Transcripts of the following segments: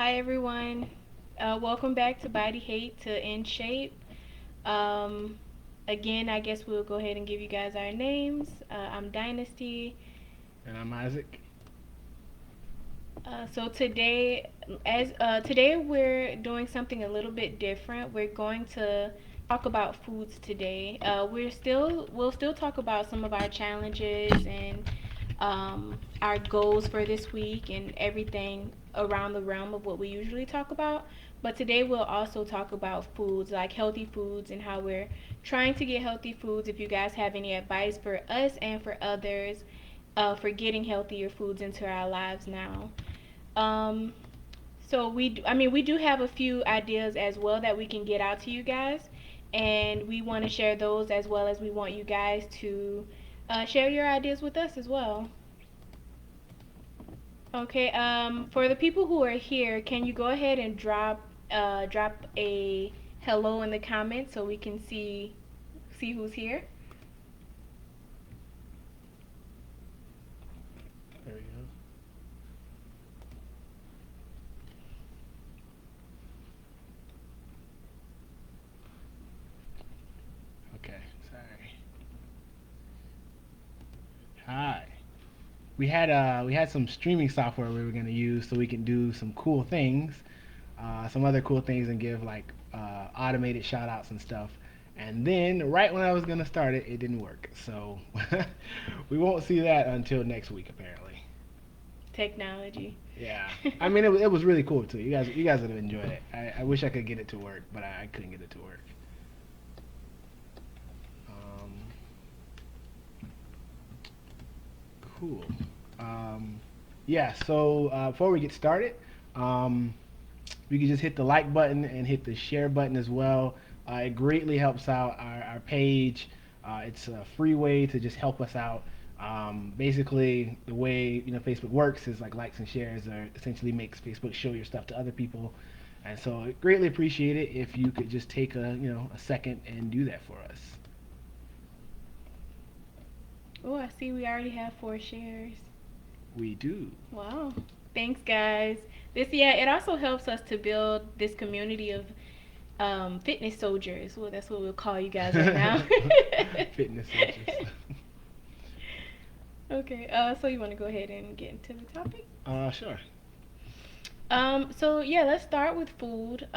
Hi everyone. Welcome back to Body Hate to In Shape. Um, Again, I guess we'll go ahead and give you guys our names. I'm Dynasty. And I'm Isaac. So today, as today we're doing something a little bit different. We're going to talk about foods today. We'll still talk about some of our challenges and our goals for this week and everything around the realm of what we usually talk about. But today we'll also talk about foods, like healthy foods, and how we're trying to get healthy foods. If you guys have any advice for us and for others for getting healthier foods into our lives now. Um, we do have a few ideas as well that we can get out to you guys, and we want to share those as well as we want you guys to share your ideas with us as well. Okay. For the people who are here, can you go ahead and drop a hello in the comments so we can see who's here? There we go. Okay, sorry. Hi. We had some streaming software we were gonna use so we can do some cool things, some other cool things, and give like automated shout outs and stuff. And then right when I was gonna start it, it didn't work. So we won't see that until next week apparently. Technology. Yeah. I mean, it was really cool too. You guys would have enjoyed it. I wish I could get it to work, but I couldn't get it to work. Um, cool. Um, yeah. So before we get started, um, you can just hit the like button and hit the share button as well. It greatly helps out our page. It's a free way to just help us out. Basically, the way Facebook works is like likes and shares are essentially makes Facebook show your stuff to other people, and so I greatly appreciate it if you could just take a second and do that for us. Oh, I see we already have 4 shares. We do. Wow. Thanks, guys. It also helps us to build this community of fitness soldiers. Well, that's what we'll call you guys right now. Fitness soldiers. Okay. So you want to go ahead and get into the topic? Sure. So yeah, let's start with food.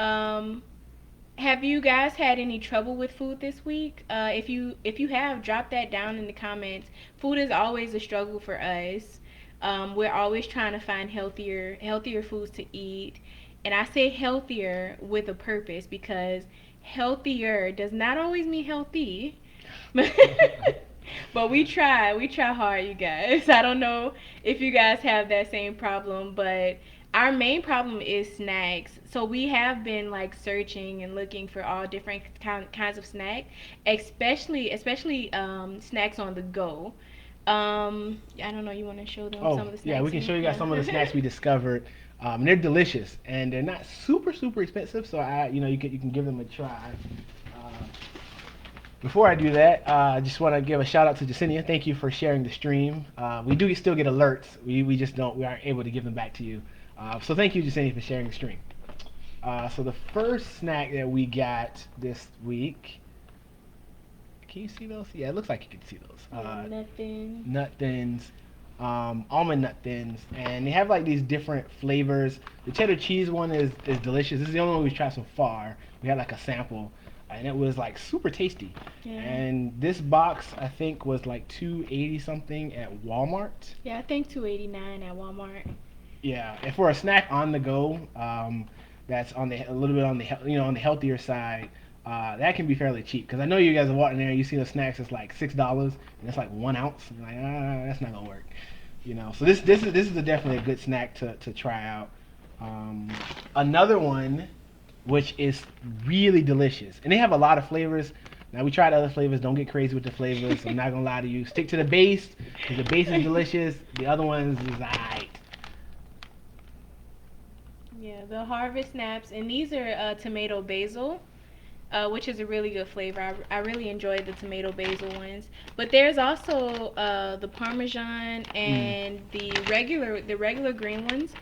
Have you guys had any trouble with food this week? If you have, drop that down in the comments. Food is always a struggle for us. We're always trying to find healthier foods to eat, and I say healthier with a purpose because healthier does not always mean healthy. But we try hard, you guys. I don't know if you guys have that same problem, but our main problem is snacks. So we have been like searching and looking for all different kinds of snacks, especially snacks on the go. I don't know. You want to show them Oh, some of the yeah, we snacks can we show you guys some of the have? snacks we discovered. They're delicious and they're not super expensive, so you can give them a try. Uh, Before I do that, I just want to give a shout out to Jacinia. Thank you for sharing the stream. We do still get alerts. We just don't we aren't able to give them back to you. So thank you, Jacinia, for sharing the stream. So the first snack that we got this week. Can you see those? Yeah, it looks like you can see those. Yeah, nothing. Nut thins, almond nut thins, and they have like these different flavors. The cheddar cheese one is delicious. This is the only one we've tried so far. We had like a sample, and it was like super tasty. Yeah. And this box I think was like 280 something at Walmart. Yeah, I think 289 at Walmart. Yeah, and for a snack on the go, that's on the a little bit on the on the healthier side. That can be fairly cheap because I know you guys are walking there. You see the snacks, it's like $6 and it's like 1 ounce. And you're like, that's not gonna work. So this is definitely a good snack to try out. Um, Another one, which is really delicious, and they have a lot of flavors. Now we tried other flavors. Don't get crazy with the flavors. I'm not gonna lie to you. Stick to the base because the base is delicious. The other ones is alright. Yeah, the Harvest Snaps, and these are tomato basil, which is a really good flavor. I really enjoy the tomato basil ones. But there's also the Parmesan Mm. and the regular green ones.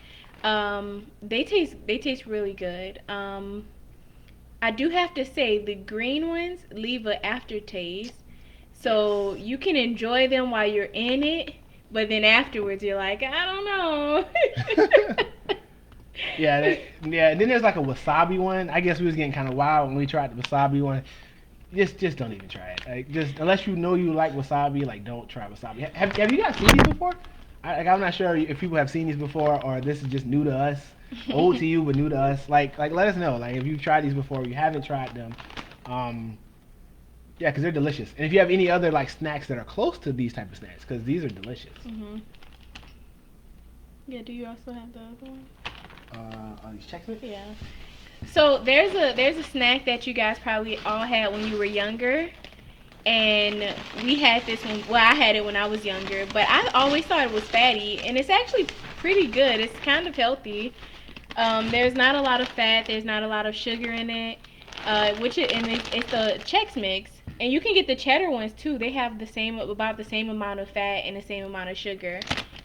They taste really good. I do have to say the green ones leave an aftertaste, so Yes. you can enjoy them while you're in it, but then afterwards you're like, I don't know. Yeah, yeah. And then there's like a wasabi one. I guess we was getting kind of wild when we tried the wasabi one. Just don't even try it. Like, just unless you know you like wasabi, like don't try wasabi. Have you guys seen these before? I'm not sure if people have seen these before or this is just new to us, old to you but new to us. Like let us know. Like if you've tried these before, or you haven't tried them. Um, yeah, because they're delicious. And if you have any other like snacks that are close to these type of snacks, because these are delicious. Mhm. Yeah. Do you also have the other one? On these Chex Mix. Yeah. So there's a snack that you guys probably all had when you were younger, and we had this one. Well, I had it when I was younger, but I always thought it was fatty, and it's actually pretty good. It's kind of healthy. There's not a lot of fat. There's not a lot of sugar in it. It's the Chex Mix, and you can get the cheddar ones too. They have about the same amount of fat and the same amount of sugar,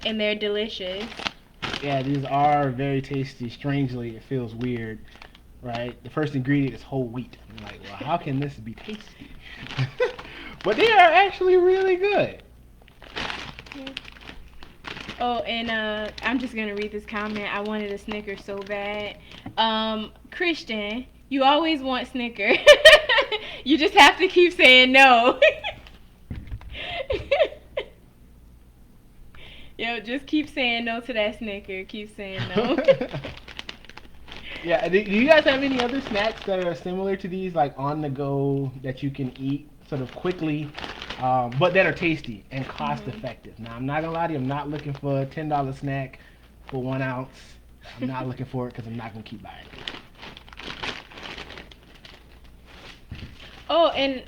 and they're delicious. Yeah, these are very tasty. Strangely, it feels weird, right? The first ingredient is whole wheat. I'm like, well, how can this be tasty? But they are actually really good. Oh, and I'm just gonna read this comment. I wanted a Snicker so bad. Christian, you always want Snicker. You just have to keep saying no. Yo, just keep saying no to that Snicker. Keep saying no. Yeah, do you guys have any other snacks that are similar to these, like on the go, that you can eat sort of quickly, but that are tasty and cost Mhm. effective? Now, I'm not gonna lie to you, I'm not looking for a $10 snack for 1 ounce. I'm not looking for it because I'm not gonna keep buying it. Oh, and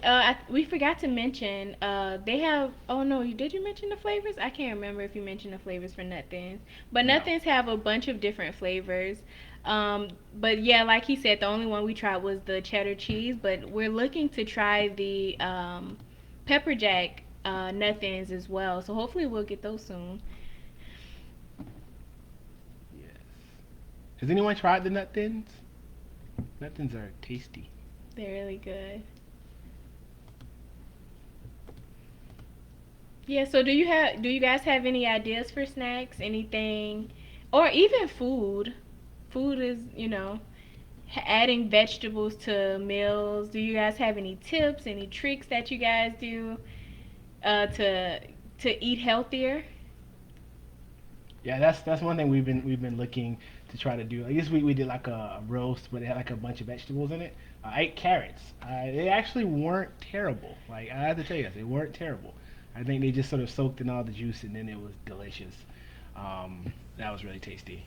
we forgot to mention they have. Oh no, did you mention the flavors? I can't remember if you mentioned the flavors for Nut Thins, but Nut No. Thins have a bunch of different flavors. But yeah, like he said, the only one we tried was the cheddar cheese. But we're looking to try the pepper jack Nut Thins as well. So hopefully we'll get those soon. Yes. Has anyone tried the Nut Thins? Nut Thins are tasty. They're really good. Yeah. So do you guys have any ideas for snacks? Anything, or even food? Food is, adding vegetables to meals. Do you guys have any tips, any tricks that you guys do to eat healthier? Yeah, that's one thing we've been looking to try to do. I guess we did like a roast, but it had like a bunch of vegetables in it. I ate carrots. They actually weren't terrible. Like I have to tell you guys, they weren't terrible. I think they just sort of soaked in all the juice, and then it was delicious. That was really tasty.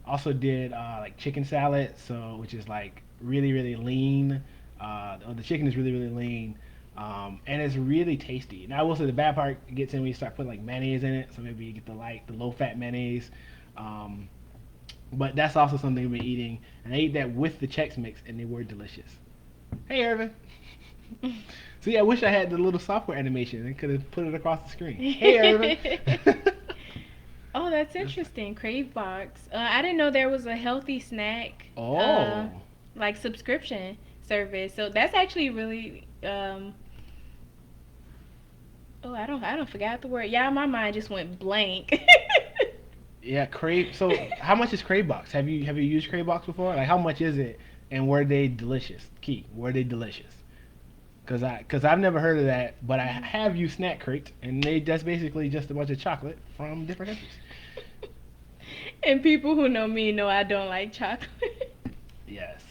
Also did like chicken salad, so which is like really lean. The chicken is really lean, and it's really tasty. Now I will say the bad part gets in when you start putting like mayonnaise in it, so maybe you get the low fat mayonnaise. Um, but that's also something we've been eating, and I ate that with the Chex Mix, and they were delicious. Hey, Irvin. See, I wish I had the little software animation and could have put it across the screen. Hey, Irvin. Oh, that's interesting. Crave Box. I didn't know there was a healthy snack Oh. like subscription service. So that's actually really oh, I don't forgot the word. Yeah, my mind just went blank. Yeah, Crave. So, how much is Crave Box? Have you used Crave Box before? Like, how much is it? And were they delicious? Key, were they delicious? Cause I've never heard of that, but I have used Snack Crate, and that's basically just a bunch of chocolate from different countries. And people who know me know I don't like chocolate. Yes.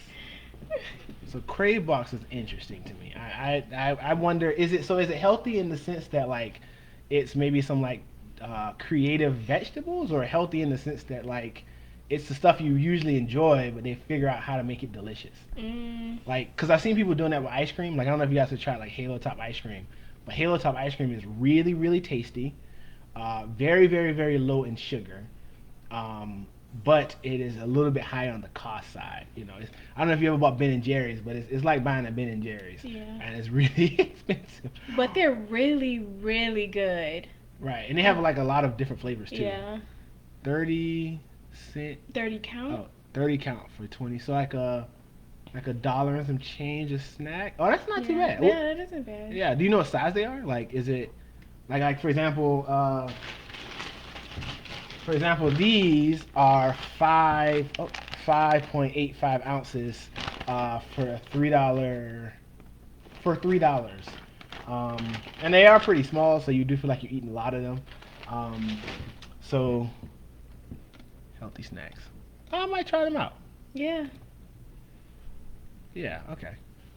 So Crave Box is interesting to me. I wonder, is it healthy in the sense that like it's maybe some like creative vegetables, or healthy in the sense that like it's the stuff you usually enjoy, but they figure out how to make it delicious. Mm, Like, cause I've seen people doing that with ice cream. Like, I don't know if you guys have tried like Halo Top ice cream, but Halo Top ice cream is really tasty. Very low in sugar. Um, but it is a little bit high on the cost side. I don't know if you ever bought Ben and Jerry's, but it's like buying a Ben and Jerry's, yeah. and it's really expensive. But they're really good. Right, and they have like a lot of different flavors too. Yeah. 30, cent. 30 count. Oh, 30 count for 20. So like a dollar and some change a snack. Oh, that's not too Yeah, bad. yeah, that isn't bad. Yeah. Do you know what size they are? Like, is it like for example, these are 5.85 ounces for $3. And they are pretty small, so you do feel like you're eating a lot of them. Um, so healthy snacks. I might try them out. Yeah. Yeah, okay.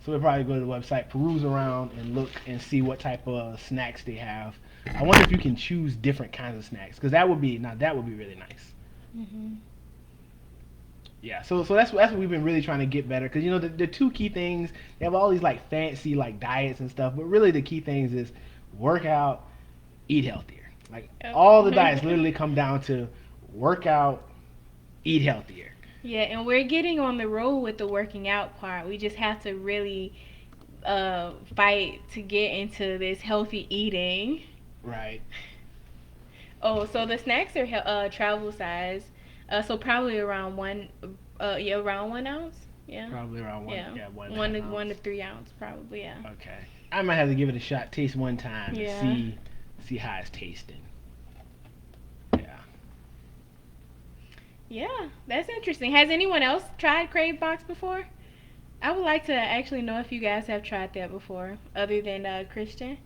So we'll probably go to the website, peruse around, and look and see what type of snacks they have. I wonder if you can choose different kinds of snacks, because that would be really nice. Mhm. Yeah, so that's what we've been really trying to get better, because the two key things, they have all these like fancy like diets and stuff, but really the key things is work out, eat healthier. Like Yep. all the diets literally come down to work out, eat healthier. Yeah, and we're getting on the road with the working out part. We just have to really fight to get into this healthy eating. Right. Oh, so the snacks are travel size. So probably around around 1 ounce. Yeah. Probably around one. Yeah. Yeah, one and a One half to ounce. 1 to 3 ounce probably. Yeah. Okay. I might have to give it a shot, taste one time, Yeah. and see how it's tasting. Yeah. Yeah, that's interesting. Has anyone else tried Crave Box before? I would like to actually know if you guys have tried that before, other than Christian.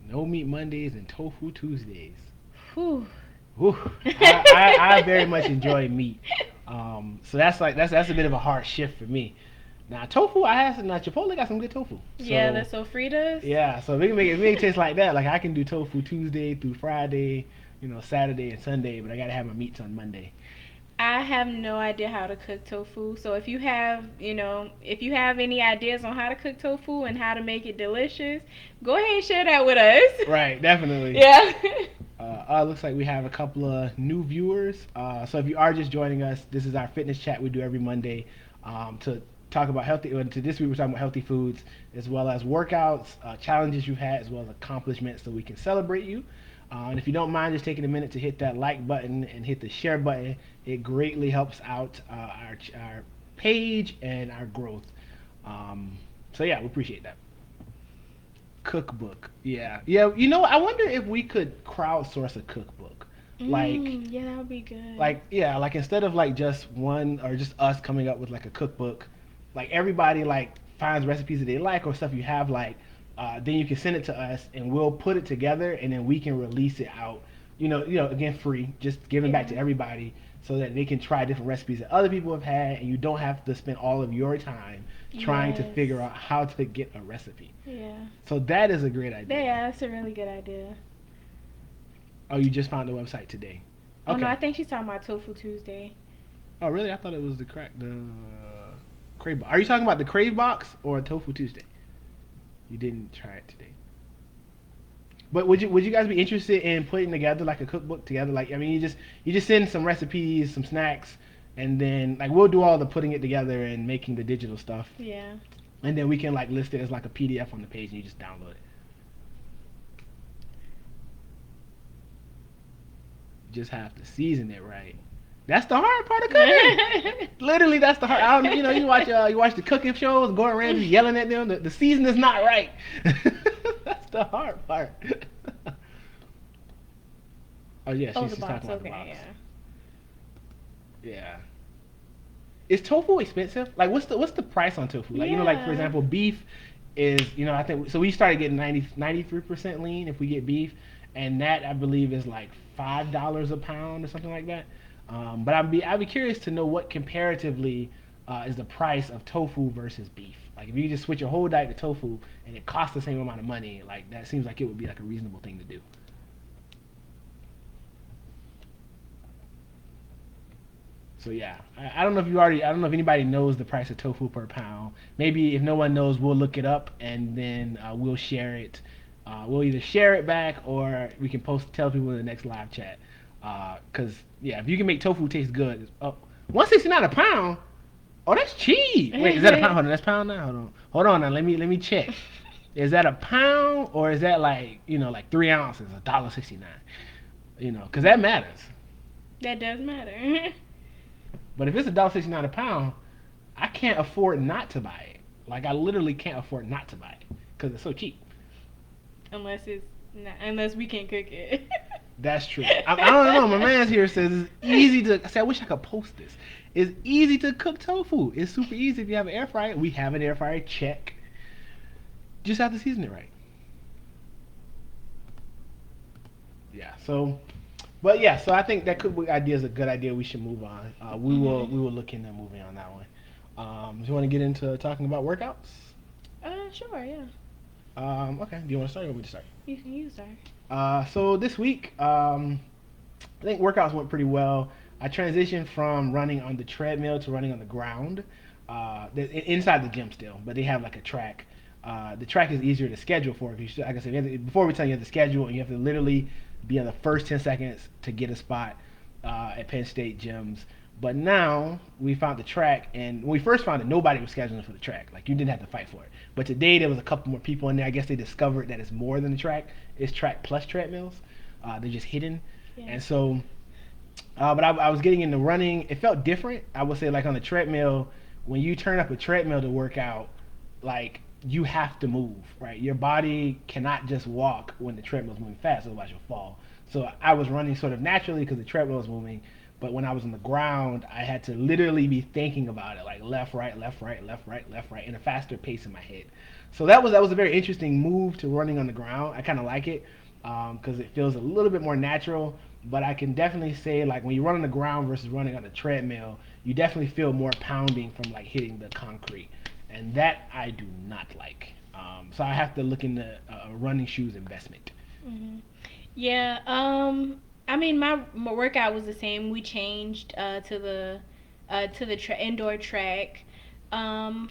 No meat Mondays and tofu Tuesdays. Whew. Whew. I very much enjoy meat. So that's a bit of a hard shift for me. Now tofu, Chipotle got some good tofu. So, Yeah, the sofritas. yeah, so we can make it taste like that. Like I can do tofu Tuesday through Friday, Saturday and Sunday, but I gotta have my meats on Monday. I have no idea how to cook tofu. So if you have, if you have any ideas on how to cook tofu and how to make it delicious, go ahead and share that with us. Right, definitely. Yeah. Looks like we have a couple of new viewers. So if you are just joining us, this is our fitness chat we do every Monday to talk about healthy. To this week we're talking about healthy foods as well as workouts, challenges you've had, as well as accomplishments, so we can celebrate you. And if you don't mind just taking a minute to hit that like button and hit the share button, it greatly helps out our page and our growth. So yeah, we appreciate that. Cookbook. Yeah. Yeah, I wonder if we could crowdsource a cookbook. Like Yeah, that would be good. like instead of like just one or just us coming up with like a cookbook, like everybody like finds recipes that they like or stuff you have like then you can send it to us and we'll put it together and then we can release it out. Again, free, just giving back to everybody so that they can try different recipes that other people have had, and you don't have to spend all of your time trying to figure out how to get a recipe. Yeah. So that is a great idea. Yeah, that's a really good idea. Oh, you just found the website today. Oh Okay. no, I think she's talking about Tofu Tuesday. Oh, really? I thought it was the Crave Box. Are you talking about the Crave Box or Tofu Tuesday? You didn't try it today. But would you guys be interested in putting together like a cookbook together? Like, I mean, you just send some recipes, some snacks, and then like we'll do all the putting it together and making the digital stuff, Yeah. and then we can like list it as like a PDF on the page and you just download it. You just have to season it right. That's the hard part of cooking. Literally, that's the hard. I don't, you watch the cooking shows, Gordon Ramsay yelling at them. The season is not right. That's the hard part. Oh yeah, she's the talking box. about the Okay, box. yeah. Yeah. Is tofu expensive? Like, what's the price on tofu? Like, like for Yeah. example, beef is, I think so. We started getting 93% lean if we get beef, and that I believe is like $5 a pound or something like that. But I'd be curious to know what comparatively is the price of tofu versus beef. Like, if you just switch your whole diet to tofu and it costs the same amount of money, like that seems like it would be like a reasonable thing to do. So yeah, I don't know if I don't know if anybody knows the price of tofu per pound. Maybe if no one knows, we'll look it up and then we'll share it. We'll either share it back or we can tell people in the next live chat. Cause yeah, if you can make tofu taste good, $169 a pound. Oh, that's cheap. Wait, is that a pound? Hold on, that's pound now. Hold on now. Let me check. Is that a pound or is that like like 3 ounces, $1.69? Cause that matters. That does matter. But if it's $1.69 a pound, I can't afford not to buy it. Like I literally can't afford not to buy it because it's so cheap. unless it's not, unless we can cook it. That's true. I don't know. My man's here says it's easy to. I said I wish I could post this. It's easy to cook tofu. It's super easy if you have an air fryer. We have an air fryer. Check. Just have to season it right. Yeah. So, but yeah. So I think that cookbook idea is a good idea. We should move on. We will Mhm. we will look into moving on that one. Do you want to get into talking about workouts? Sure, yeah. Okay. Do you want to start or want me to start? You can use her. So this week, I think workouts went pretty well. I transitioned from running on the treadmill to running on the ground, inside the gym still, but they have like a track. The track is easier to schedule for. Because like I said, before we tell you, you have to schedule, and you have to literally be on the first 10 seconds to get a spot at Penn State gyms. But now we found the track, and when we first found it, nobody was scheduling for the track. Like you didn't have to fight for it. But today there was a couple more people in there. I guess they discovered that it's more than the track. It's track plus treadmills. They're just hidden, Yeah. and so but I was getting into running. It felt different. I would say like on the treadmill, when you turn up a treadmill to work out, like you have to move, right? Your body cannot just walk when the treadmill's moving fast, otherwise you'll fall. So I was running sort of naturally because the treadmill was moving, but when I was on the ground, I had to literally be thinking about it, like left, right, left, right, left, right, left, right, in a faster pace in my head. So that was a very interesting move to running on the ground. I kind of like it because it feels a little bit more natural. But I can definitely say like when you run on the ground versus running on a treadmill, you definitely feel more pounding from like hitting the concrete, and that I do not like. So I have to look into running shoes investment. Mhm. Yeah. I mean, my workout was the same. We changed to the indoor track. Um.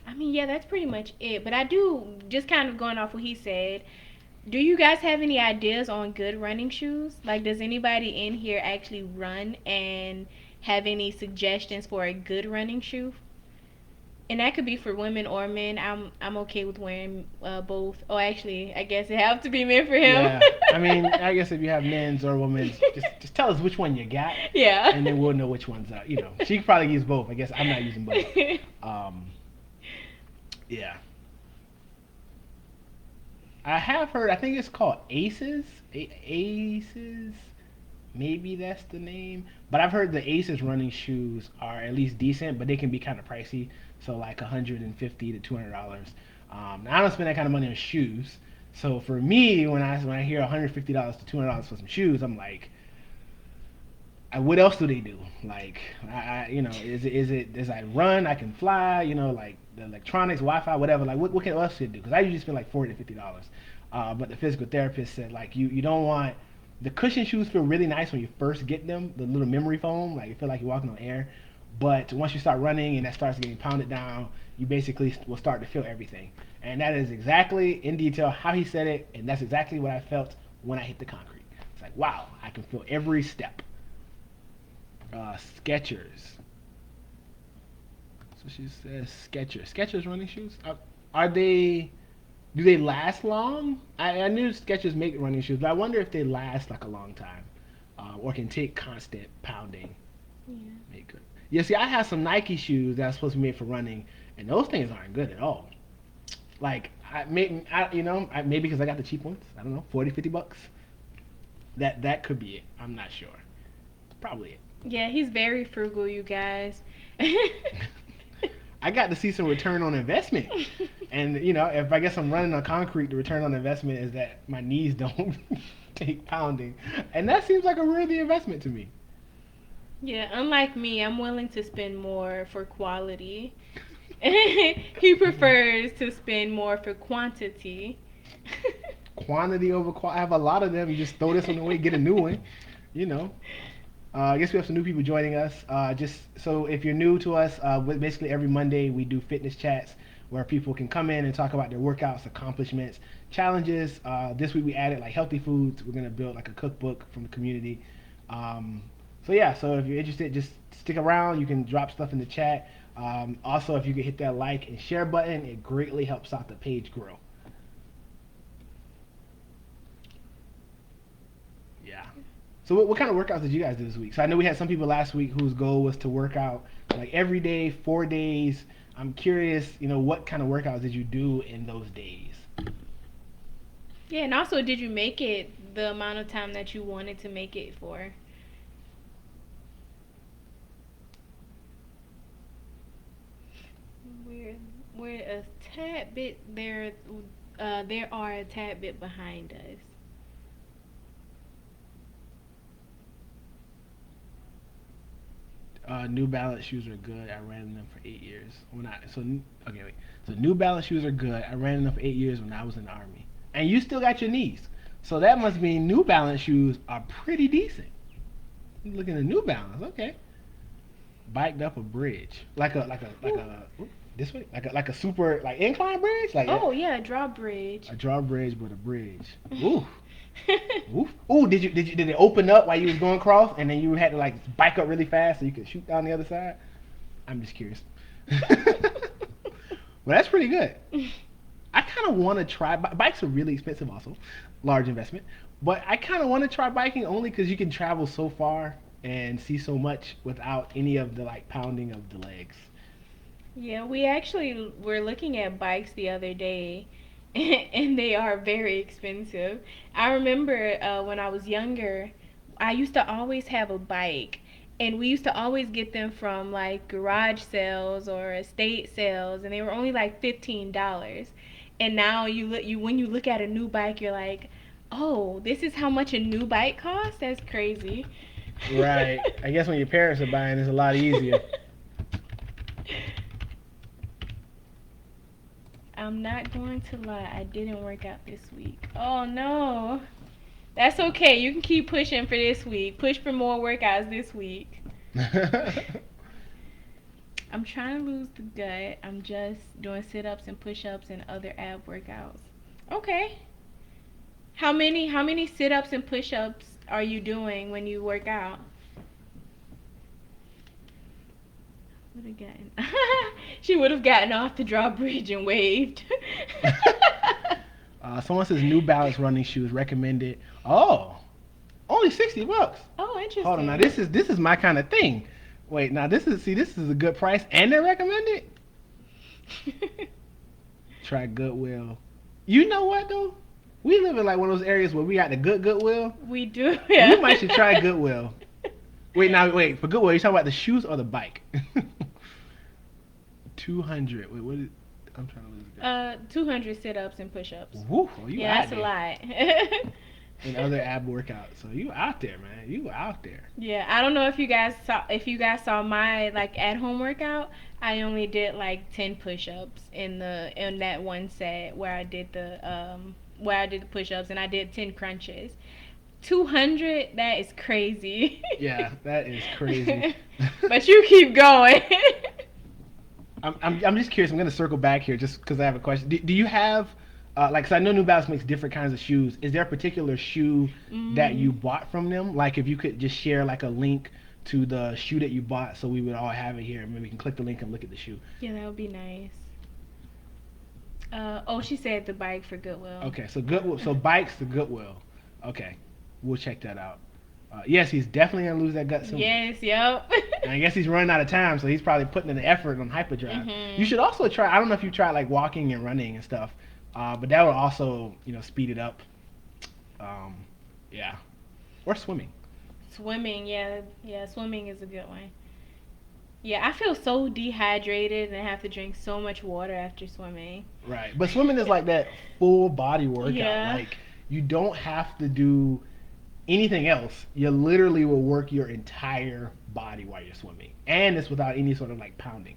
I mean, yeah, that's pretty much it. But I do just kind of going off what he said. Do you guys have any ideas on good running shoes? Like, does anybody in here actually run and have any suggestions for a good running shoe? And that could be for women or men. I'm okay with wearing both. Oh, actually, I guess it have to be men for him. Yeah, I mean, I guess if you have men's or women's, just tell us which one you got, Yeah. and then we'll know which ones are. She could probably use both. I guess I'm not using both. Um, yeah, I have heard. I think it's called Aces. Aces. Maybe that's the name. But I've heard the Aces running shoes are at least decent, but they can be kind of pricey. So like $150 to $200. I don't spend that kind of money on shoes. So for me, when I hear $150 to $200 for some shoes, I'm like, what else do they do? Like, is it as I run, I can fly, like the electronics, Wi-Fi, whatever. Like, what else should it do? Because I usually spend like $40 to $50. But the physical therapist said like you don't want the cushion shoes feel really nice when you first get them, the little memory foam, like you feel like you're walking on air. But once you start running and that starts getting pounded down, you basically will start to feel everything. And that is exactly in detail how he said it, and that's exactly what I felt when I hit the concrete. It's like, wow, I can feel every step. Skechers. So she says Skechers. Skechers running shoes. Are they? Do they last long? I knew Skechers make running shoes, but I wonder if they last like a long time, or can take constant pounding. Yeah. Make good. Yeah. See, I have some Nike shoes that are supposed to be made for running, and those things aren't good at all. Like maybe because I got the cheap ones. I don't know, 40, $50. That could be it. I'm not sure. Probably it. Yeah, he's very frugal, you guys. I got to see some return on investment. And if I guess I'm running on concrete, the return on investment is that my knees don't take pounding, and that seems like a worthy investment to me. Yeah, unlike me, I'm willing to spend more for quality. He prefers to spend more for quantity. Quantity over quality. I have a lot of them. You just throw this one away, get a new one. You know. I guess we have some new people joining us. Just so if you're new to us, basically every Monday we do fitness chats where people can come in and talk about their workouts, accomplishments, challenges. This week we added like healthy foods. We're gonna build like a cookbook from the community. So yeah, so if you're interested, just stick around. You can drop stuff in the chat. Also, if you could hit that like and share button, it greatly helps out the page grow. Yeah. So what kind of workouts did you guys do this week? So I know we had some people last week whose goal was to work out like every day, 4 days. I'm curious, what kind of workouts did you do in those days? Yeah, and also, did you make it the amount of time that you wanted to make it for? We're we're a tad bit there. There are a tad bit behind us. New Balance shoes are good. I ran in them for 8 years. Okay, wait. So New Balance shoes are good. I ran in them for 8 years when I was in the army. And you still got your knees. So that must mean New Balance shoes are pretty decent. You looking at New Balance, okay. Biked up a bridge, this way, like a super like incline bridge, like Oh yeah, drawbridge. a drawbridge, but a bridge. Ooh, ooh, ooh. Did it open up while you was going across, and then you had to like bike up really fast so you could shoot down the other side? I'm just curious. Well, that's pretty good. I kind of want to try. Bikes are really expensive, also, large investment. But I kind of want to try biking only because you can travel so far and see so much without any of the like pounding of the legs. Yeah, we actually were looking at bikes the other day, and they are very expensive. I remember when I was younger, I used to always have a bike, and we used to always get them from like garage sales or estate sales, and they were only like $15. And now you when you look at a new bike, you're like, oh, this is how much a new bike costs? That's crazy. Right. I guess when your parents are buying, it's a lot easier. I'm not going to lie, I didn't work out this week. Oh no. That's okay. You can keep pushing for this week. Push for more workouts this week. I'm trying to lose the gut. I'm just doing sit-ups and push-ups and other ab workouts. Okay. How many sit-ups and push-ups are you doing when you work out? Would have gotten. She would have gotten off the drawbridge and waved. Someone says New Balance running shoes recommended. Oh, only $60. Oh, Hold on, now interesting. this is my kind of thing. Wait, now this is a good price, and they're recommended. Try Goodwill. You know what though? We live in like one of those areas where we got the Goodwill. We do. We Yeah. might should try Goodwill. Wait, for Goodwill, you talking about the shoes or the bike? 200. Wait, what is? I'm trying to lose it. 200 sit-ups and push-ups. Woo, oh, you Yeah, out that's a there. lot. And other ab workouts. So you out there, man. You out there. Yeah, I don't know if you guys saw my like at home workout. I only did like 10 push-ups in that one set where I did the push-ups, and I did 10 crunches. 200, that is crazy. Yeah, that is crazy. But you keep going. I'm just curious. I'm gonna circle back here just because I have a question. Do you have like? Cause I know New Balance makes different kinds of shoes. Is there a particular shoe that you Mm, bought from them? Like, if you could just share like a link to the shoe that you bought, so we would all have it here. Maybe we can click the link and look at the shoe. yeah, that would be nice. Oh, she said the bike for Goodwill. Okay, so Goodwill. So bikes to Goodwill. Okay, we'll check that out. Yes, he's definitely gonna lose that gut soon. Yes, yep. And I guess he's running out of time, so he's probably putting in the effort on hyperdrive. You Mhm. should also try. I don't know if you tried like walking and running and stuff, but that would also speed it up. Um, yeah, or swimming. Swimming, yeah, yeah, swimming is a good one. Yeah, I feel so dehydrated and I have to drink so much water after swimming. Right, but swimming is like that full body workout. Yeah. Like you don't have to do anything else. You literally will work your entire body while you're swimming, and it's without any sort of like pounding.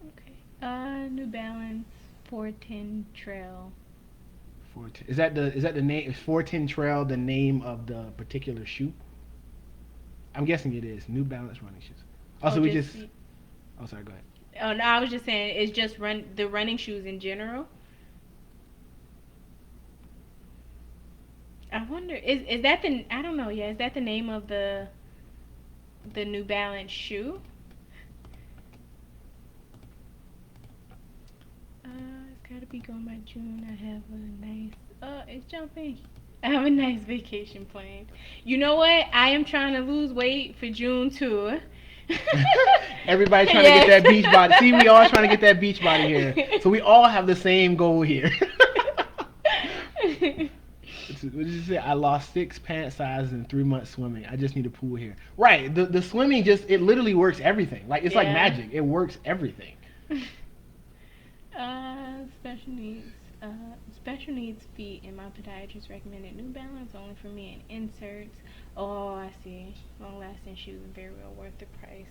Okay. New Balance 410 Trail. 410. Is that the name? Is 410 Trail the name of the particular shoe? I'm guessing it is. New Balance running shoes. Oh, Also, we just just. Oh, sorry. Go ahead. oh no, I was just saying it's just the running shoes in general. I wonder is that the I don't know, yeah, is that the name of the New Balance shoe? Uh, it's gotta be going by June. I have a nice. It's jumping. I have a nice vacation planned. You know what? I am trying to lose weight for June too. Everybody trying to get Yes. that beach body. See, we all trying to get that beach body here. So we all have the same goal here. What did you say? I lost 6 pant sizes in 3 months swimming. I just need a pool here. Right. The swimming just it literally works everything. Like it's like Yeah. magic. It works everything. Special needs. Uh, Special needs feet, and my podiatrist recommended New Balance only for me and inserts. Oh, I see. Long-lasting shoes and very well worth the price.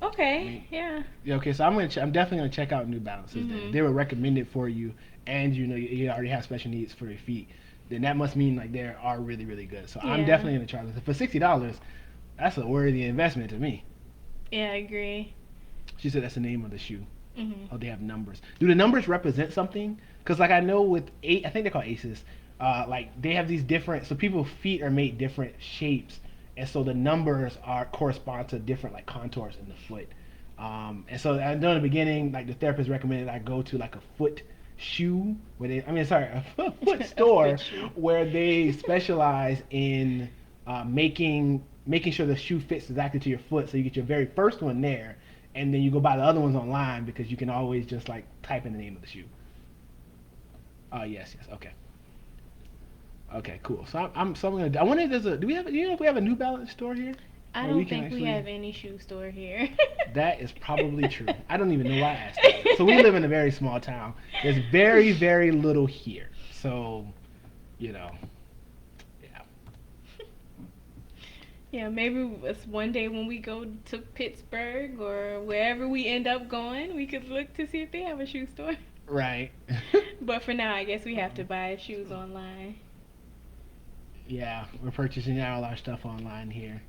I Okay, mean, yeah. yeah, okay, so I'm definitely gonna check out New Balances. Then if Mhm. they were recommended for you, and you know you already have special needs for your feet, then that must mean like they are really really good. So I'm Yeah. definitely gonna try this for $60. That's a worthy investment to me. Yeah, I agree. She said that's the name of the shoe. Mhm. Oh, they have numbers. Do the numbers represent something? Because like I know with eight, I think they're called aces. Like they have these different. So people's feet are made different shapes, and so the numbers are correspond to different like contours in the foot. And so I know in the beginning, like the therapist recommended I go to like a foot shoe where they, I mean, sorry, a foot A store foot shoe. where they specialize in making sure the shoe fits exactly to your foot. So you get your very first one there, and then you go buy the other ones online because you can always just like type in the name of the shoe. Oh yes, yes, okay, okay, cool. So I'm gonna. I wonder if there's a. Do we have? Do you know if we have a New Balance store here I where we don't can think we actually? have any shoe store here. That is probably true. I don't even know why I asked that. So we live in a very small town. There's very very little here. So you know, yeah. Yeah, maybe it's one day when we go to Pittsburgh or wherever we end up going, we could look to see if they have a shoe store. Right. But for now, I guess we have to buy shoes online. Yeah, we're purchasing all our stuff online here.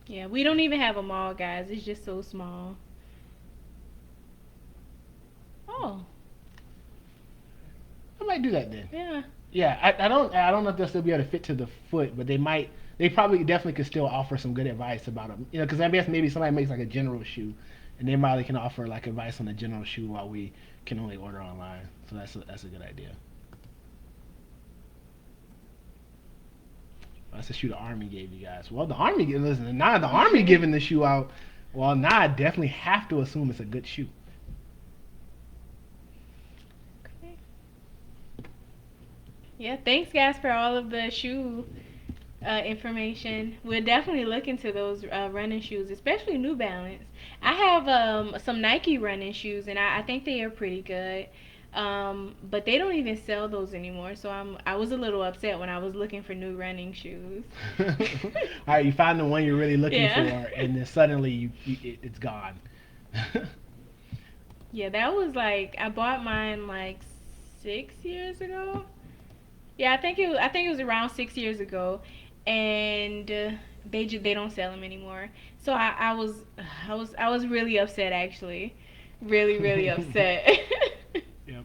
Yeah, we don't even have a mall, guys. It's just so small. Oh, I might do that then. yeah. Yeah, I don't know if they'll still be able to fit to the foot, but they might. They probably definitely could still offer some good advice about them. You know, because I guess maybe somebody makes like a general shoe, and they probably can offer like advice on the general shoe while we can only order online. So that's a good idea. That's the shoe the army gave you guys. Well, the army listen. Now the army giving the shoe out. Well, now I definitely have to assume it's a good shoe. Okay. Yeah, thanks, guys, for all of the shoe information. We'll definitely look into those running shoes, especially New Balance. I have some Nike running shoes, and I think they are pretty good. But they don't even sell those anymore, so I was a little upset when I was looking for new running shoes. All right, you find the one you're really looking Yeah. for, and then suddenly it's gone. Yeah, that was like I bought mine like 6 years ago. Yeah, I think it was around 6 years ago, and they don't sell them anymore. So I was really upset actually, really upset. Yep.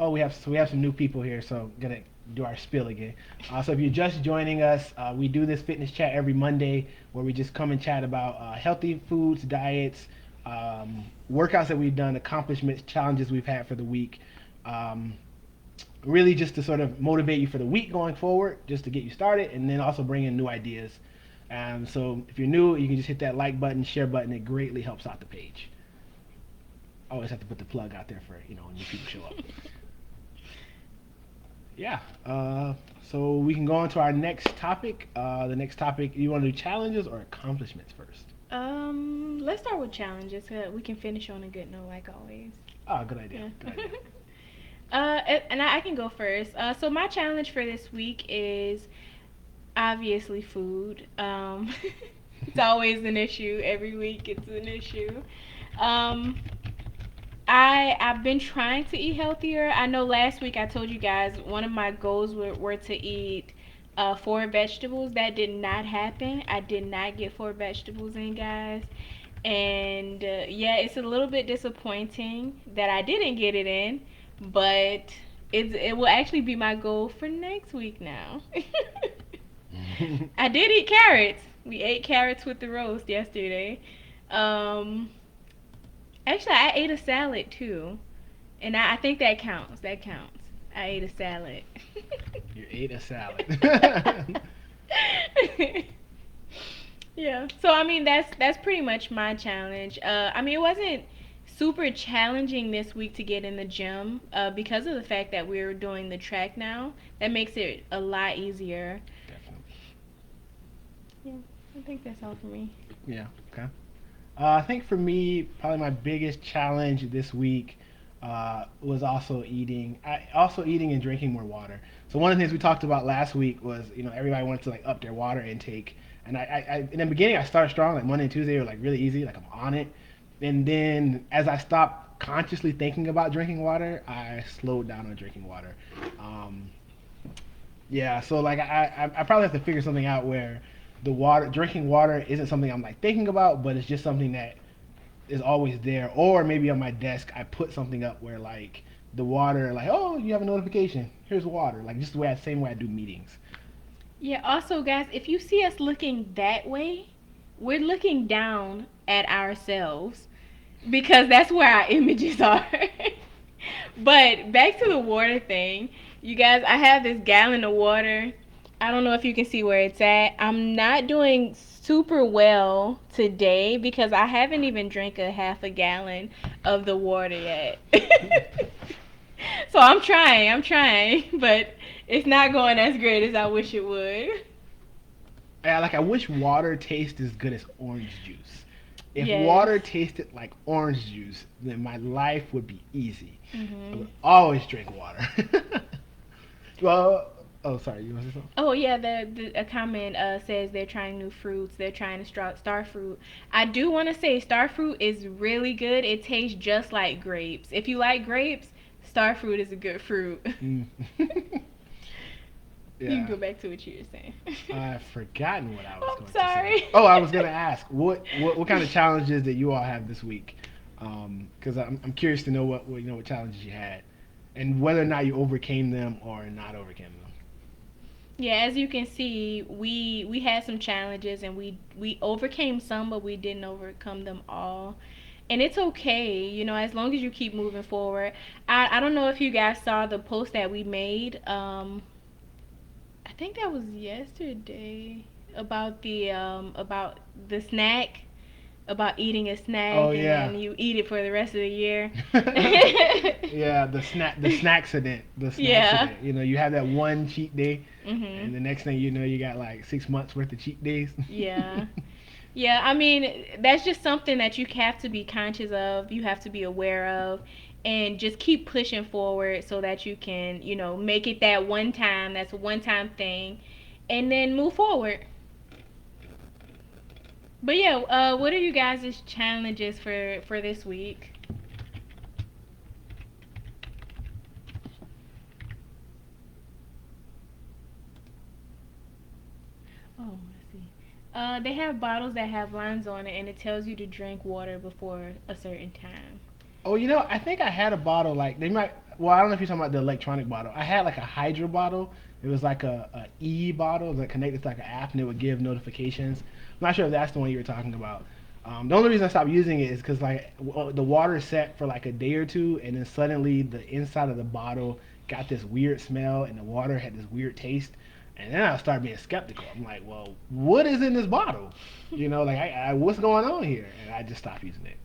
Oh, we have some new people here, so gonna do our spill again. So if you're just joining us, we do this fitness chat every Monday where we just come and chat about healthy foods, diets, workouts that we've done, accomplishments, challenges we've had for the week. Um, Really just to sort of motivate you for the week going forward, just to get you started, and then also bring in new ideas. So if you're new, you can just hit that like button, share button. It greatly helps out the page. Always have to put the plug out there for when new people show up. Yeah. So we can go on to our next topic. The next topic, you want to do challenges or accomplishments first? Let's start with challenges so that we can finish on a good note like always. Oh, good idea. Yeah. Good idea. And I can go first. So my challenge for this week is obviously food. It's always an issue. Every week it's an issue. Um, I've been trying to eat healthier. I know last week I told you guys one of my goals were to eat 4 vegetables. That did not happen. I did not get 4 vegetables in, guys. And yeah, it's a little bit disappointing that I didn't get it in, but it will actually be my goal for next week now. I did eat carrots. We ate carrots with the roast yesterday. Um, Actually, I ate a salad too, And I think that counts. That counts. I ate a salad. You ate a salad. Yeah. So I mean that's pretty much my challenge. I mean it wasn't super challenging this week to get in the gym because of the fact that we're doing the track now. That makes it a lot easier. Definitely. Yeah. I think that's all for me. Yeah. Okay. I think for me, probably my biggest challenge this week was also eating. Also eating and drinking more water. So one of the things we talked about last week was, everybody wanted to like up their water intake. And in the beginning I started strong, like Monday and Tuesday were like really easy, like I'm on it. And then as I stopped consciously thinking about drinking water, I slowed down on drinking water. Um, yeah, so like I probably have to figure something out where drinking water isn't something I'm like thinking about, but it's just something that is always there. Or maybe on my desk I put something up where like the water, like, oh, you have a notification, here's water, like just same way I do meetings. Yeah, also guys, if you see us looking that way, we're looking down at ourselves because that's where our images are. But back to the water thing, you guys, I have this gallon of water. I don't know if you can see where it's at. I'm not doing super well today because I haven't even drank a half a gallon of the water yet. So I'm trying, but it's not going as great as I wish it would. Yeah, like I wish water tastes as good as orange juice. If Yes. water tasted like orange juice, then my life would be easy. I Mhm. would always drink water. Well, oh, sorry, you want to say something? Oh yeah, a comment says they're trying new fruits. They're trying to star fruit. I do want to say star fruit is really good. It tastes just like grapes. If you like grapes, star fruit is a good fruit. Mm. You can Yeah. go back to what you were saying. I've forgotten what I was I'm going to say. sorry. Oh, I was going to ask what kind of challenges that you all have this week, because I'm curious to know what challenges you had, and whether or not you overcame them or not overcame them. Yeah, as you can see, we had some challenges and we overcame some, but we didn't overcome them all. And it's okay, as long as you keep moving forward. I don't know if you guys saw the post that we made. I think that was yesterday about the snack, about eating a Oh snack and yeah. then you eat it for the rest of the year. Yeah, the snack accident. Yeah. You have that one cheat day, and Mhm. the next thing you know, you got like 6 months worth of cheat days. Yeah. Yeah, I mean, that's just something that you have to be conscious of, you have to be aware of, and just keep pushing forward so that you can, make it that one time, that's a one time thing, and then move forward. But yeah, what are you guys' challenges for this week? Oh, let's see. They have bottles that have lines on it, and it tells you to drink water before a certain time. Oh, I think I had a bottle like they might. Well, I don't know if you're talking about the electronic bottle. I had like a Hydro bottle. It was like a e bottle that connected to like an app and it would give notifications. I'm not sure if that's the one you were talking about. The only reason I stopped using it is because like the water set for like a day or two, and then suddenly the inside of the bottle got this weird smell, and the water had this weird taste. And then I started being skeptical. I'm like, well, what is in this bottle? Like what's going on here? And I just stopped using it.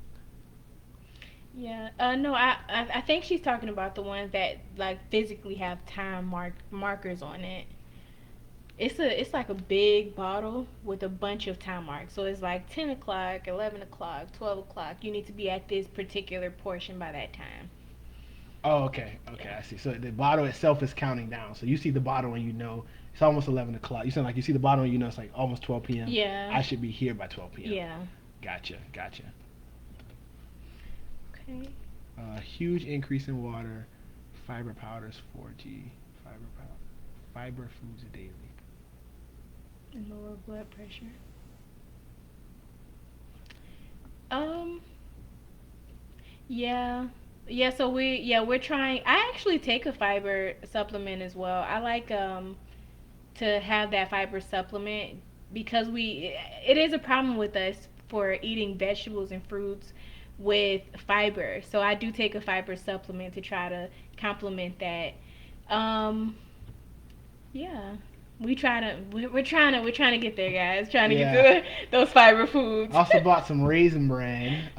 Yeah. No, I think she's talking about the ones that like physically have markers on it. It's like a big bottle with a bunch of time marks. So it's like 10 o'clock, 11 o'clock, 12 o'clock. You need to be at this particular portion by that time. Oh, okay, okay, Yeah. I see. So the bottle itself is counting down. So you see the bottle and it's almost 11 o'clock. You sound like you see the bottle and it's like almost 12 p.m. Yeah. I should be here by 12 p.m. Yeah. Gotcha, gotcha. Okay. Huge increase in water, fiber powders 4G, fiber foods daily. And lower blood pressure. Um. Yeah. Yeah. So we're trying. I actually take a fiber supplement as well. I like to have that fiber supplement because it is a problem with us for eating vegetables and fruits. with fiber. So I do take a fiber supplement to try to complement that. Um, yeah. We're trying to get there, guys. Trying to get Yeah. to those fiber foods. I also bought some Raisin Bran,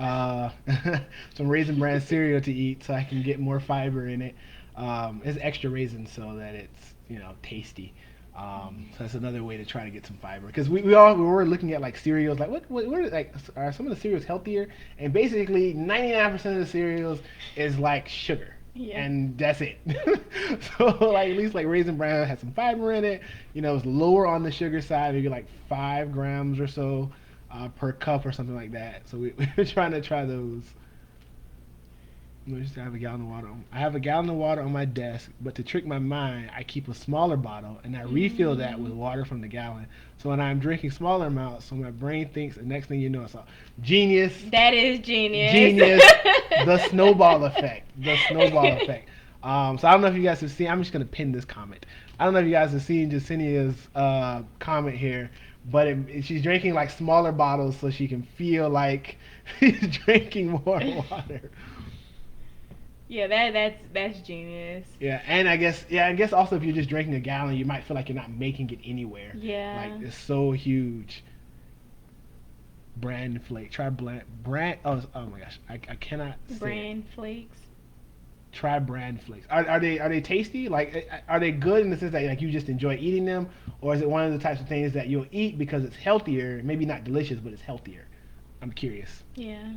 some Raisin Bran cereal to eat, so I can get more fiber in it. It's extra raisins so that it's tasty. So that's another way to try to get some fiber. Because we were looking at like cereals, like what are, like are some of the cereals healthier? And basically 99% of the cereals is like sugar. Yeah. And that's it. So like at least like Raisin Bran has some fiber in it. It's lower on the sugar side, maybe like 5 grams or so per cup or something like that. So we're trying to try those. I just have a gallon of water. I have a gallon of water on my desk, but to trick my mind, I keep a smaller bottle and I refill that with water from the gallon. So when I'm drinking smaller amounts, so my brain thinks the next thing you know, it's all genius, That is genius. genius, the snowball effect, the snowball effect. So I don't know if you guys have seen. I'm just gonna pin this comment. I don't know if you guys have seen Jasinia's comment here, but she's drinking like smaller bottles so she can feel like she's drinking more water. Yeah, that's genius. Yeah, and I guess also if you're just drinking a gallon, you might feel like you're not making it anywhere. Yeah. Like it's so huge. Bran flake. Try brand. Oh my gosh, I cannot say Bran flakes. Try bran flakes. Are they tasty? Like are they good in the sense that like you just enjoy eating them, or is it one of the types of things that you'll eat because it's healthier? Maybe not delicious, but it's healthier. I'm curious. Yeah.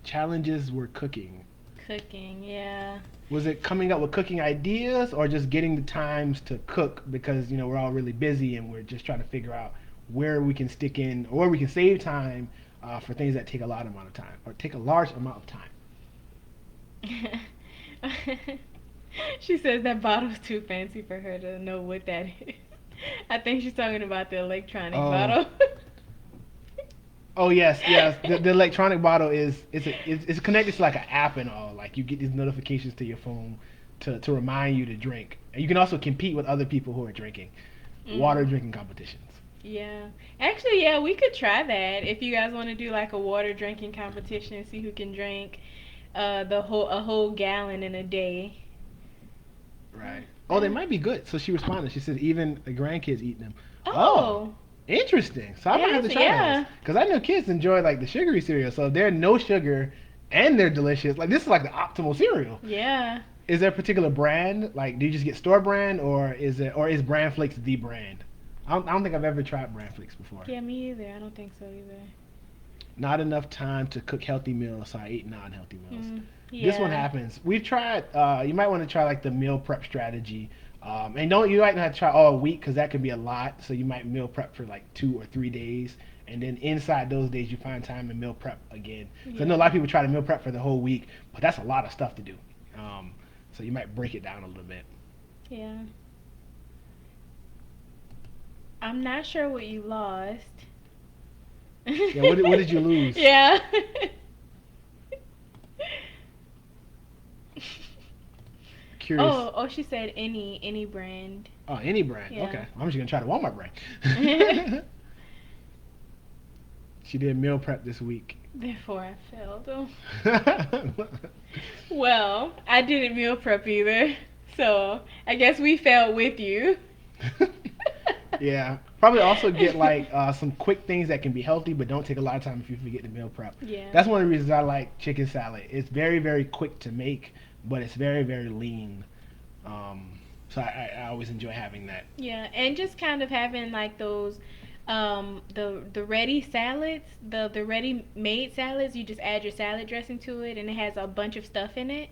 Challenges were cooking. Cooking, yeah. Was it coming up with cooking ideas or just getting the times to cook because we're all really busy and we're just trying to figure out where we can stick in or where we can save time for things that take a lot amount of time or take a large amount of time? She says that bottle's too fancy for her to know what that is. I think she's talking about the electronic Oh, bottle. oh yes. The electronic bottle it's connected to like an app and all. Like you get these notifications to your phone to remind you to drink. And you can also compete with other people who are drinking. Water Mm. drinking competitions. Yeah. Actually, yeah, we could try that if you guys want to do like a water drinking competition and see who can drink a whole gallon in a day. Right. Oh, they might be good. So she responded. She said even the grandkids eat them. Oh, Oh. interesting. So I might have to Yes, try those yeah. because I know kids enjoy like the sugary cereal. So if they're no sugar and they're delicious, like this is like the optimal cereal. Yeah. Is there a particular brand? Like, do you just get store brand, or is Bran Flakes the brand? I don't think I've ever tried Bran Flakes before. Yeah, me either. I don't think so either. Not enough time to cook healthy meals, so I ate non-healthy meals. Mm, This one yeah. happens. We've tried. You might want to try like the meal prep strategy. And don't you might not have to try all week because that could be a lot. So you might meal prep for like 2 or 3 days, and then inside those days you find time to meal prep again. So I know a lot of Yeah. people try to meal prep for the whole week, but that's a lot of stuff to do. So you might break it down a little bit. Yeah. I'm not sure what you lost. Yeah, what did you lose? Yeah. Curious. Oh, she said any brand. Oh, any brand. Yeah. Okay, I'm just gonna try the Walmart brand. She did meal prep this week. Therefore, I failed. Oh. Well, I didn't meal prep either, so I guess we failed with you. Yeah, probably also get like some quick things that can be healthy but don't take a lot of time if you forget to meal prep. Yeah. That's one of the reasons I like chicken salad. It's very very quick to make, but it's very very lean. So I always enjoy having that. Yeah, and just kind of having like those the ready salads, the ready made salads, you just add your salad dressing to it and it has a bunch of stuff in it.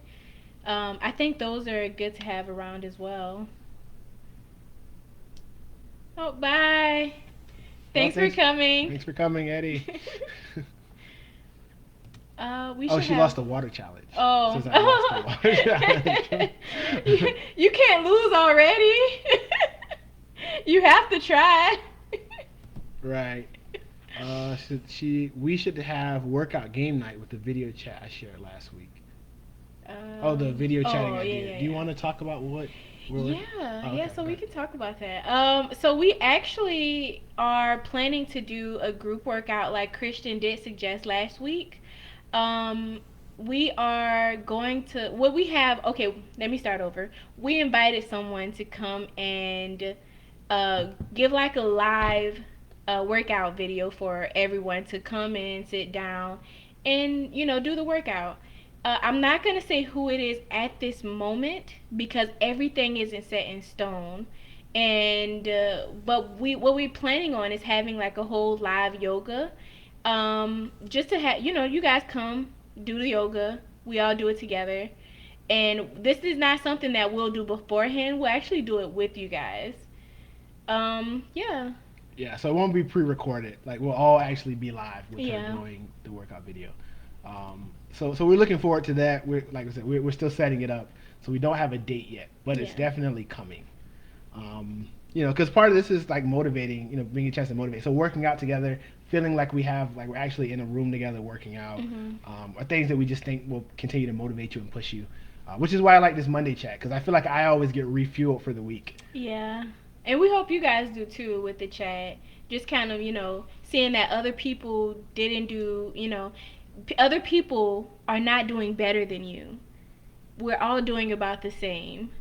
I think those are good to have around as well. Oh, bye. Well, Thanks for coming. thanks for coming, Eddie. We Oh, should she have. lost the water challenge. Oh. Since I lost the water challenge. You can't lose already. You have to try. Right. We should have workout game night with the video chat I shared last week. Oh, the video chatting Oh, yeah, idea. yeah, Do you yeah. want to talk about what? Yeah, Oh, yeah, okay, so we good. can talk about that. So we actually are planning to do a group workout like Christian did suggest last week. Um, we are going to what we have. Okay, let me start over. We invited someone to come and give like a live workout video for everyone to come and sit down and do the workout. I'm not gonna say who it is at this moment because everything isn't set in stone. And but we what we're planning on is having like a whole live yoga, just to have you guys come do the yoga. We all do it together, and this is not something that we'll do beforehand. We'll actually do it with you guys. Yeah. Yeah, so it won't be pre-recorded. Like we'll all actually be live with her Yeah. doing the workout video. So we're looking forward to that. We're like I said, we're still setting it up, so we don't have a date yet, but it's Yeah. definitely coming. Because part of this is like motivating, being a chance to motivate. So working out together, feeling like we're actually in a room together working out, Mhm. are things that we just think will continue to motivate you and push you. Which is why I like this Monday chat because I feel like I always get refueled for the week. Yeah. And we hope you guys do too with the chat. Just kind of, seeing that other people didn't do, other people are not doing better than you. We're all doing about the same.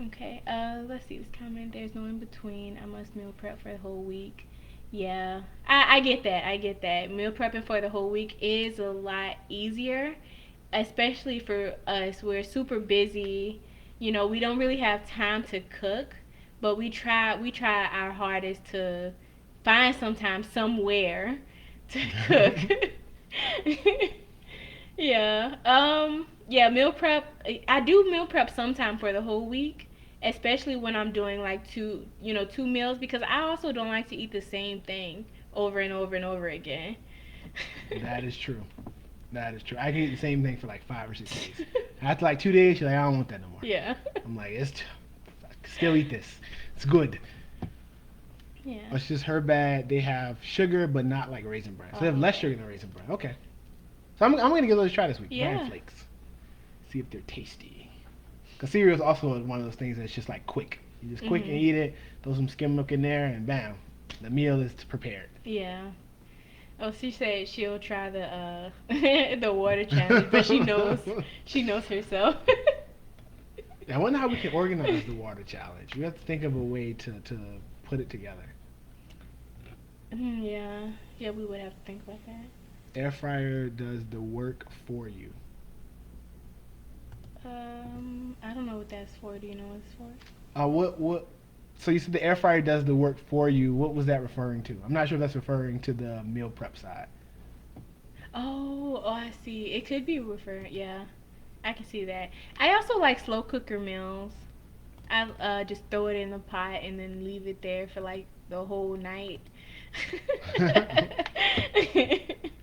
Okay, let's see this comment. There's no in between. I must meal prep for the whole week. Yeah, I get that. I get that. Meal prepping for the whole week is a lot easier, especially for us. We're super busy. We don't really have time to cook, but we try our hardest to find sometimes somewhere to cook. Yeah. Yeah, meal prep. I do meal prep sometime for the whole week, especially when I'm doing like two meals because I also don't like to eat the same thing over and over and over again. That is true. That is true. I can eat the same thing for like 5 or 6 days. After like 2 days, you're like, I don't want that no more. Yeah. I'm like, I can still eat this. It's good. Yeah. It's just her bad. They have sugar, but not like raisin bran. So they have less sugar than raisin bran. Okay. So I'm going to give those a try this week. Yeah. Bran flakes. See if they're tasty. Because cereal is also one of those things that's just like quick. You just quick and eat it, throw some skim milk in there, and bam. The meal is prepared. Yeah. Oh, she said she'll try the the water challenge, but she knows herself. I wonder how we can organize the water challenge. We have to think of a way to put it together. Yeah. Yeah, we would have to think about that. Air fryer does the work for you. I don't know what that's for. Do you know what it's for? What? So you said the air fryer does the work for you. What was that referring to? I'm not sure if that's referring to the meal prep side. Oh, I see. It could be referring. Yeah, I can see that. I also like slow cooker meals. I just throw it in the pot and then leave it there for like the whole night.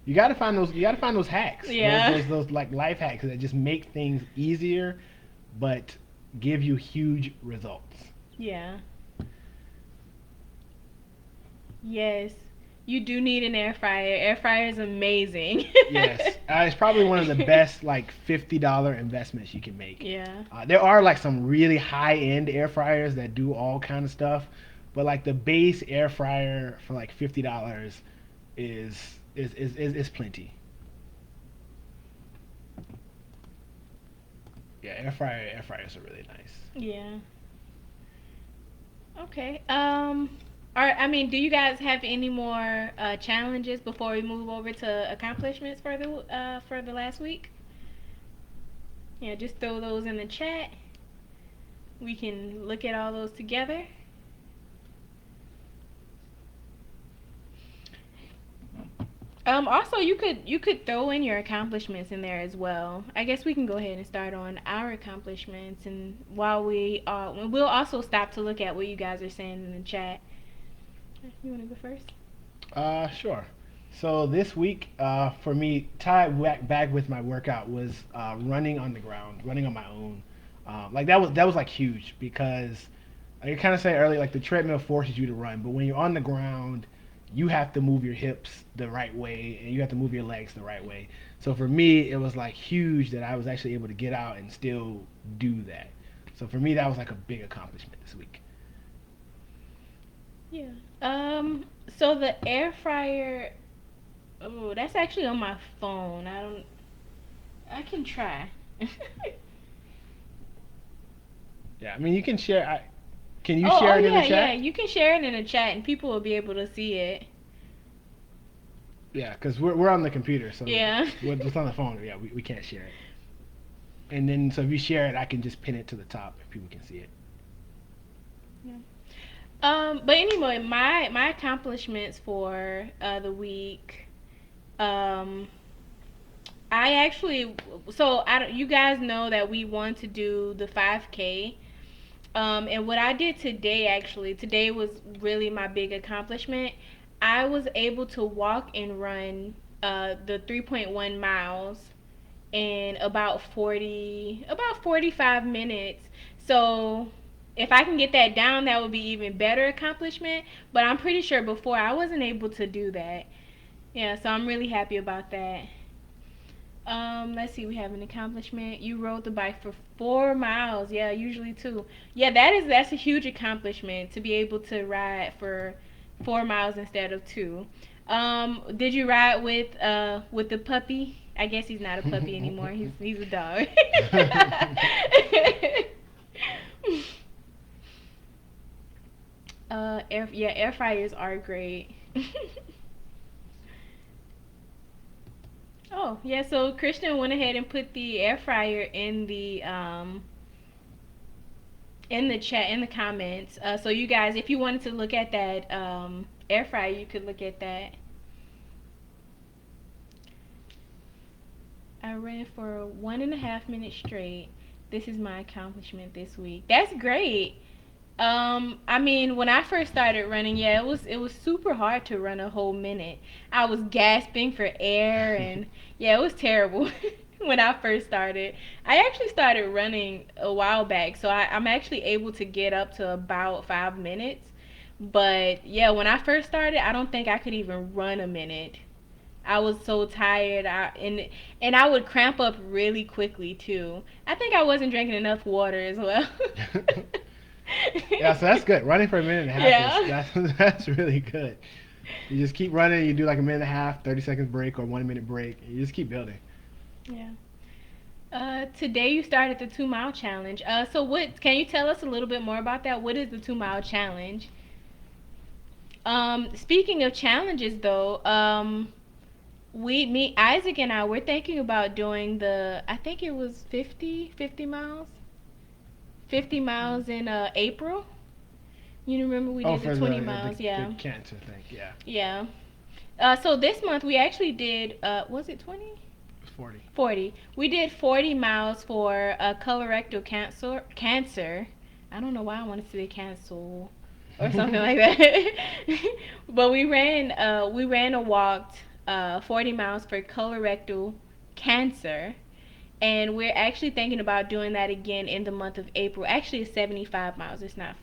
You got to find those. You got to find those hacks. Yeah. Those like life hacks that just make things easier, but give you huge results. Yeah. Yes. You do need an air fryer. Air fryer is amazing. Yes, it's probably one of the best like $50 investments you can make. Yeah. There are like some really high end air fryers that do all kind of stuff, but like the base air fryer for like $50 is plenty. Yeah, air fryers are really nice. Yeah. Okay. I mean, do you guys have any more challenges before we move over to accomplishments for the last week? Yeah, just throw those in the chat. We can look at all those together. Also, you could throw in your accomplishments in there as well. I guess we can go ahead and start on our accomplishments, and while we'll also stop to look at what you guys are saying in the chat. You want to go first? Sure. So this week, for me, tied back with my workout was running on the ground, running on my own. Like that was like huge because like I kind of said earlier, like the treadmill forces you to run, but when you're on the ground, you have to move your hips the right way and you have to move your legs the right way. So for me, it was like huge that I was actually able to get out and still do that. So for me, that was like a big accomplishment this week. Yeah. So the air fryer, Oh, that's actually on my phone. I don't. I can try. Yeah, I mean you can share. Can you Oh, share oh it in the yeah, yeah. chat? You can share it in the chat, and people will be able to see it. Yeah, because we're on the computer, so Yeah. what's on the phone? Yeah, we can't share it. And then so if you share it, I can just pin it to the top if people can see it. Yeah. But anyway, my accomplishments for the week. Um, I actually, so I don't, you guys know that we want to do the 5K. And what I did today, actually, today was really my big accomplishment. I was able to walk and run the 3.1 miles in about 45 minutes. So if I can get that down, that would be even better accomplishment. But I'm pretty sure before I wasn't able to do that. Yeah, so I'm really happy about that. Let's see, we have an accomplishment. You rode the bike for 4 miles. Yeah, usually two. Yeah, that's a huge accomplishment to be able to ride for 4 miles instead of two. Did you ride with the puppy? I guess he's not a puppy anymore. He's a dog. Air fryers are great. Oh, yeah, so Christian went ahead and put the air fryer in the chat in the comments. So you guys, if you wanted to look at that air fryer, you could look at that. I ran for 1.5 minutes straight. This is my accomplishment this week. That's great. I mean, when I first started running, yeah, it was super hard to run a whole minute. I was gasping for air, and yeah, it was terrible when I first started. I actually started running a while back, so I'm actually able to get up to about 5 minutes. But yeah, when I first started, I don't think I could even run a minute. I was so tired. And I would cramp up really quickly too. I think I wasn't drinking enough water as well. Yeah, so that's good. Running for a minute and a half is Yeah. that's really good. You just keep running. You do like a minute and a half, 30 seconds break or 1 minute break. And you just keep building. Yeah. Today you started the 2 mile challenge. So what can you tell us a little bit more about that? What is the 2 mile challenge? Speaking of challenges though, Isaac and I, we're thinking about doing I think it was 50 miles. 50 miles in April. You remember we Oh, did the for 20 the miles, the yeah. cancer thing, yeah. Yeah. So this month we actually did, was it 20? 40. 40. We did 40 miles for colorectal cancer. I don't know why I wanted to say cancel or something like that. But we ran or walked 40 miles for colorectal cancer. And we're actually thinking about doing that again in the month of April. Actually, it's 75 miles. It's not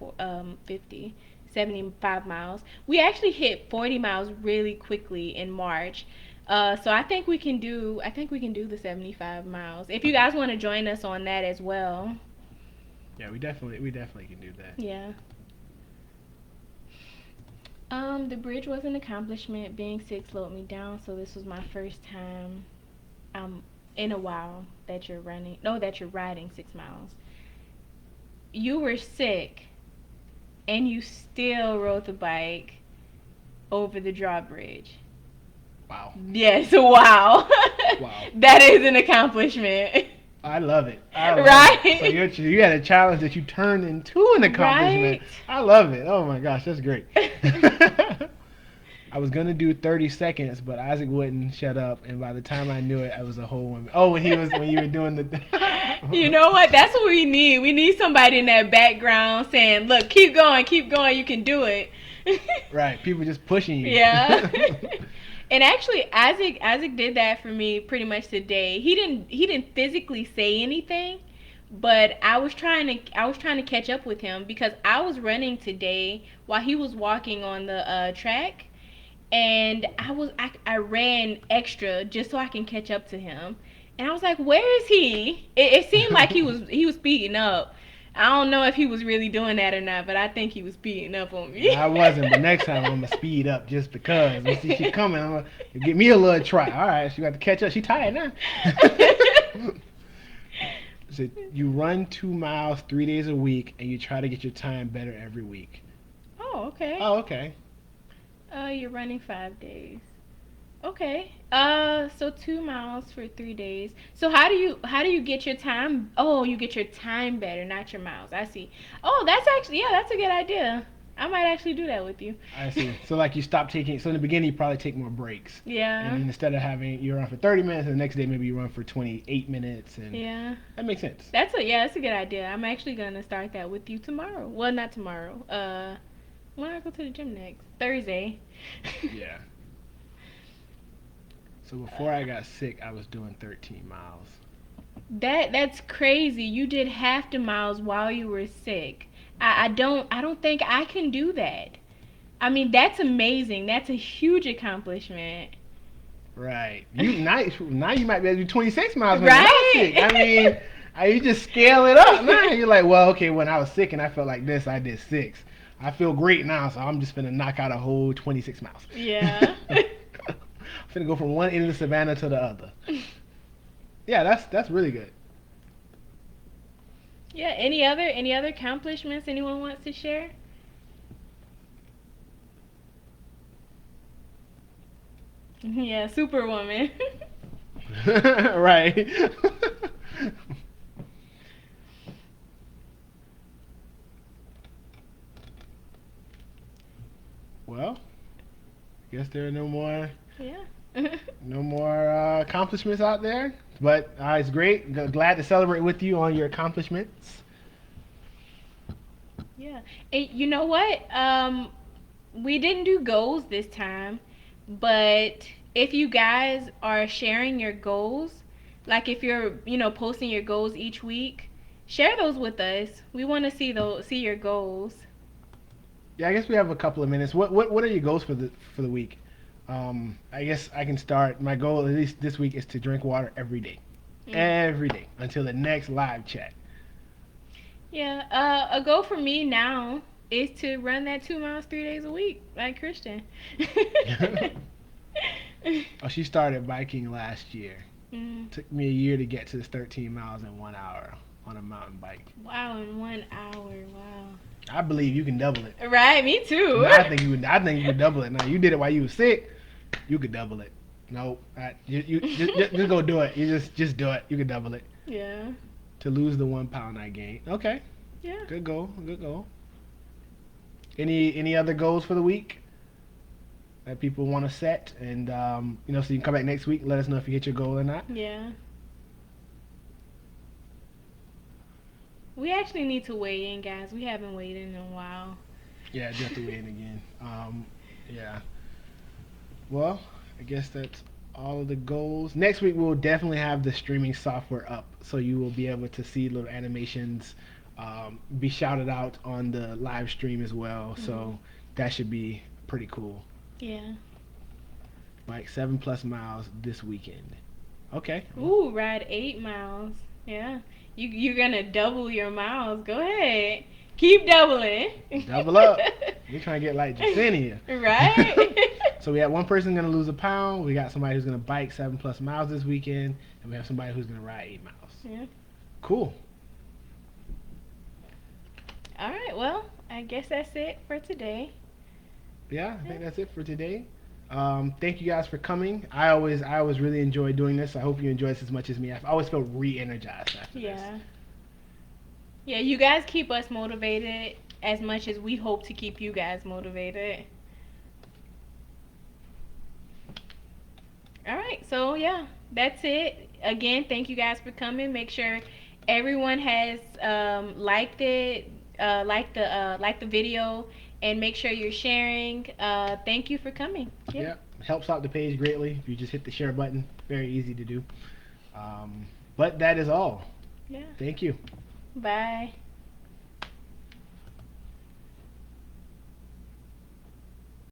50. 75 miles. We actually hit 40 miles really quickly in March. So I think we can do. I think we can do the 75 miles. If you guys want to join us on that as well. Yeah, we definitely can do that. Yeah. The bridge was an accomplishment. Being sick slowed me down, so this was my first time in a while that you're running. No, that you're riding 6 miles. You were sick, and you still rode the bike over the drawbridge. Wow. Yes, wow. Wow. That is an accomplishment. I love it. I love Right? it. So you had a challenge that you turned into an accomplishment. Right? I love it. Oh my gosh, that's great. I was gonna do 30 seconds, but Isaac wouldn't shut up, and by the time I knew it, I was a whole woman. Oh, when you were doing the. You know what? That's what we need. We need somebody in that background saying, "Look, keep going. You can do it." Right, people just pushing you. Yeah. And actually, Isaac did that for me pretty much today. He didn't physically say anything, but I was trying to catch up with him because I was running today while he was walking on the track, and I ran extra just so I can catch up to him. And I was like, "Where is he?" It seemed like he was speeding up. I don't know if he was really doing that or not, but I think he was speeding up on me. I wasn't, but next time I'm gonna speed up just because. When see she coming, I'm gonna give me a little try. All right, she got to catch up. She tired now. So you run 2 miles 3 days a week, and you try to get your time better every week. Oh, okay. Oh, okay. You're running 5 days. Okay. So 2 miles for 3 days. So how do you get your time? Oh, you get your time better, not your miles. I see. Oh, that's actually, yeah, that's a good idea. I might actually do that with you. I see. So like you stop taking. So in the beginning you probably take more breaks, and Yeah. then instead of having you run for 30 minutes, and the next day maybe you run for 28 minutes, and Yeah. that makes sense. That's a good idea. I'm actually gonna start that with you tomorrow. Well, not tomorrow. When I go to the gym next? Thursday. Yeah. So before I got sick, I was doing 13 miles. That's crazy. You did half the miles while you were sick. I don't think I can do that. I mean, that's amazing. That's a huge accomplishment. Right. Now you might be able to do 26 miles when you're not Right? sick. I mean, you just scale it up. Now you're like, well, okay, when I was sick and I felt like this, I did 6. I feel great now, so I'm just gonna knock out a whole 26 miles. Yeah. I'm gonna go from one end of the savannah to the other. Yeah, that's really good. Yeah, any other accomplishments anyone wants to share? Yeah, Superwoman. Right. Well, I guess there are Yeah. no more accomplishments out there. But it's great. Glad to celebrate with you on your accomplishments. Yeah. And you know what? We didn't do goals this time, but if you guys are sharing your goals, like if you're, posting your goals each week, share those with us. We want to see your goals. Yeah, I guess we have a couple of minutes. What are your goals for the week? I guess I can start. My goal, at least this week, is to drink water Mm. every day until the next live chat. Yeah, a goal for me now is to run that 2 miles 3 days a week, like Christian. Oh, she started biking last year. Mm. Took me a year to get to this 13 miles in 1 hour on a mountain bike. Wow, in 1 hour, wow. I believe you can double it. Right, me too. No, I think you would. I think you could double it. Now you did it while you were sick. You could double it. No, you just go do it. You just do it. You could double it Yeah, to lose the 1 pound I gained. Okay, yeah. good goal. Good goal. Any other goals for the week that people want to set, and so you can come back next week. Let us know if you hit your goal or not. Yeah. We actually need to weigh in, guys. We haven't weighed in a while. Yeah, just have to weigh in again. Yeah. Well, I guess that's all of the goals. Next week we'll definitely have the streaming software up, so you will be able to see little animations, be shouted out on the live stream as well. Mhm. So that should be pretty cool. Yeah. Like 7+ miles this weekend. Okay. Ooh, ride 8 miles. Yeah. You're gonna double your miles. Go ahead. Keep doubling. Double up. We're trying to get like Jasenia. Right? So we have one person gonna lose a pound. We got somebody who's gonna bike 7+ miles this weekend, and we have somebody who's gonna ride 8 miles. Yeah. Cool. All right. Well, I guess that's it for today. Yeah, I think that's it for today. Thank you guys for coming. I always really enjoy doing this. I hope you enjoy this as much as me. I always feel re-energized after this. Yeah. Yeah, you guys keep us motivated as much as we hope to keep you guys motivated. All right, so yeah, that's it. Again, thank you guys for coming. Make sure everyone has liked it, like the video, and make sure you're sharing. Thank you for coming. Yeah. Yep, helps out the page greatly if you just hit the share button. Very easy to do. But that is all. Yeah. Thank you. Bye.